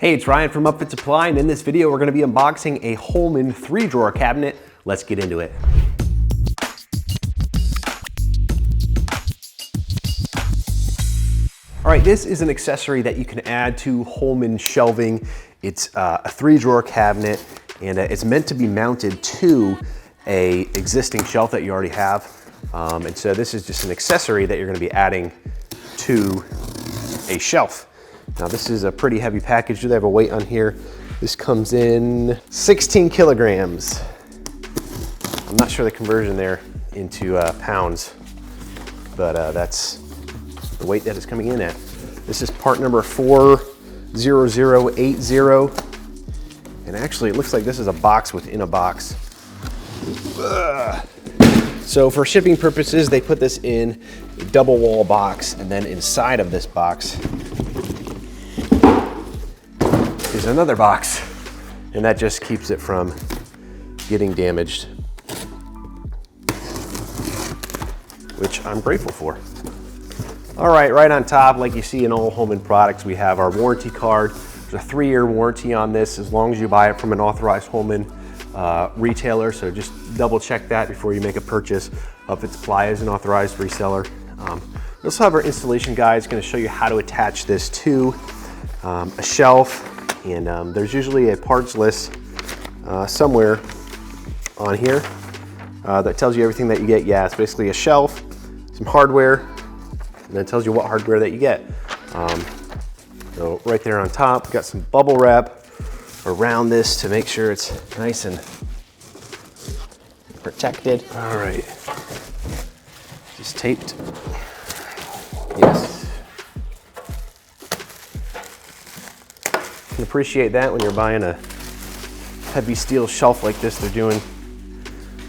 Hey, it's Ryan from Upfit Supply, and in this video we're going to be unboxing a Holman 3-drawer cabinet. Let's get into it. All right, this is an accessory that you can add to Holman shelving. It's a 3-drawer cabinet, and it's meant to be mounted to a existing shelf that you already have. And so this is just an accessory that you're going to be adding to a shelf. Now this is a pretty heavy package. They have a weight on here. This comes in 16 kilograms. I'm not sure the conversion there into pounds, but that's the weight that is coming in at. This is part number 40080. And actually it looks like this is a box within a box. So for shipping purposes, they put this in a double wall box, and then inside of this box is another box, and that just keeps it from getting damaged, which I'm grateful for. All right, right on top, like you see in all Holman products, we have our warranty card. There's a 3-year warranty on this as long as you buy it from an authorized Holman retailer, so just double check that before you make a purchase. Upfit Supply is an authorized reseller. We also have our installation guide. It's going to show you how to attach this to a shelf. And there's usually a parts list somewhere on here that tells you everything that you get. Yeah, it's basically a shelf, some hardware, and then it tells you what hardware that you get. So right there on top, we've got some bubble wrap around this to make sure it's nice and protected. All right, just taped. Yes. You can appreciate that when you're buying a heavy steel shelf like this. They're doing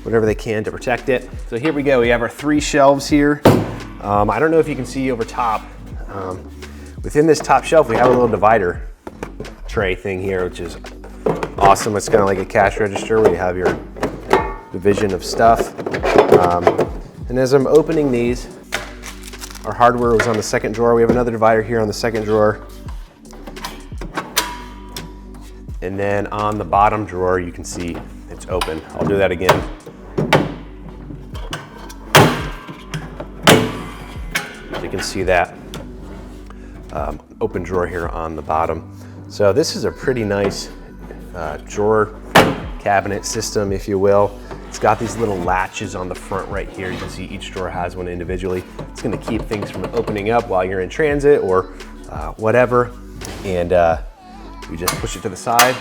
whatever they can to protect it. So here we go. We have our 3 shelves here. I don't know if you can see over top. Within this top shelf, we have a little divider tray thing here, which is awesome. It's kind of like a cash register where you have your division of stuff. And as I'm opening these, our hardware was on the second drawer. We have another divider here on the second drawer. And then on the bottom drawer, you can see it's open. I'll do that again. So you can see that open drawer here on the bottom. So this is a pretty nice drawer cabinet system, if you will. It's got these little latches on the front right here. You can see each drawer has one individually. It's going to keep things from opening up while you're in transit or whatever. And you just push it to the side,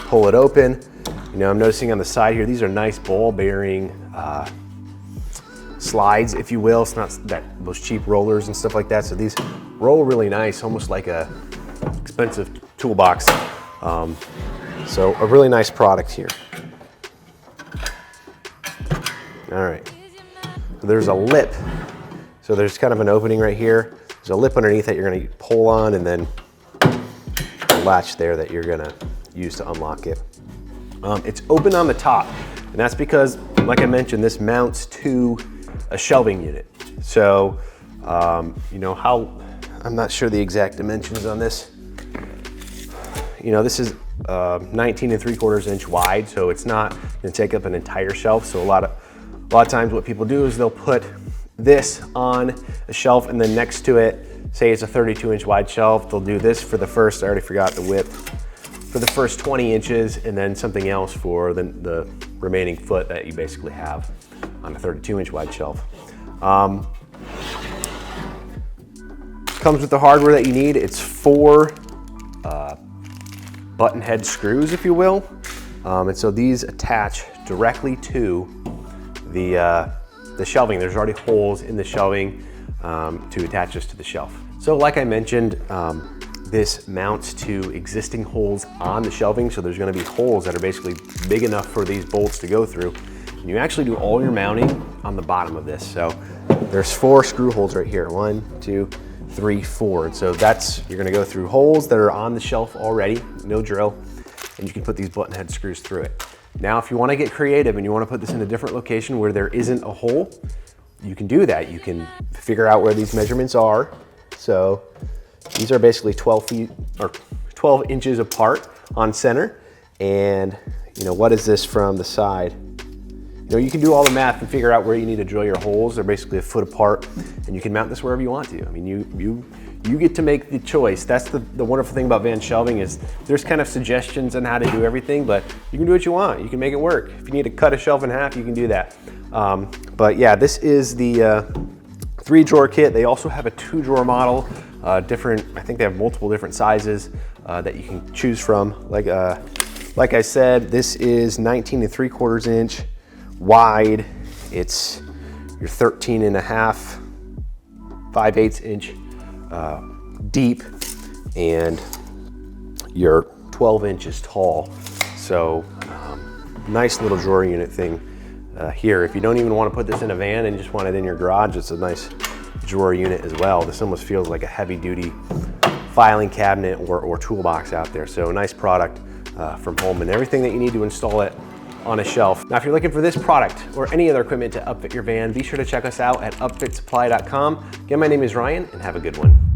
pull it open. You know, I'm noticing on the side here, these are nice ball bearing slides, if you will. It's not those cheap rollers and stuff like that. So these roll really nice, almost like a expensive toolbox. So a really nice product here. All right, so there's a lip. So there's kind of an opening right here. There's a lip underneath that you're gonna pull on, and then a latch there that you're gonna use to unlock it. It's open on the top, and that's because, like I mentioned, this mounts to a shelving unit. So, you know, I'm not sure the exact dimensions on this. You know, this is 19 3/4 inch wide, so it's not gonna take up an entire shelf. So a lot of times what people do is they'll put this on a shelf, and then next to it, say it's a 32 inch wide shelf, they'll do this for the first, I already forgot the width, for the first 20 inches, and then something else for the remaining foot that you basically have on a 32 inch wide shelf. Comes with the hardware that you need. It's 4 button head screws, if you will. And so these attach directly to the shelving. There's already holes in the shelving to attach this to the shelf. So like I mentioned, this mounts to existing holes on the shelving. So there's gonna be holes that are basically big enough for these bolts to go through. And you actually do all your mounting on the bottom of this. So there's 4 screw holes right here. 1, 2, 3, 4. And so you're gonna go through holes that are on the shelf already, no drill, and you can put these button head screws through it. Now, if you wanna get creative and you wanna put this in a different location where there isn't a hole, you can do that. You can figure out where these measurements are. So these are basically 12 feet, or 12 inches apart on center. And you know, what is this from the side? You know, you can do all the math and figure out where you need to drill your holes. They're basically a foot apart, and you can mount this wherever you want to. I mean, you get to make the choice. That's the wonderful thing about van shelving is there's kind of suggestions on how to do everything, but you can do what you want. You can make it work. If you need to cut a shelf in half, you can do that. But yeah, this is the 3-drawer kit. They also have a 2-drawer model, I think they have multiple different sizes that you can choose from. Like I said, this is 19 3/4 inch wide. It's your 13 and a half, 5/8 inch deep, and you're 12 inches tall. So nice little drawer unit thing here. If you don't even want to put this in a van and just want it in your garage, it's a nice drawer unit as well. This almost feels like a heavy duty filing cabinet or toolbox out there. So nice product from Holman. Everything that you need to install it on a shelf. Now, if you're looking for this product or any other equipment to upfit your van, be sure to check us out at upfitsupply.com. Again, my name is Ryan, and have a good one.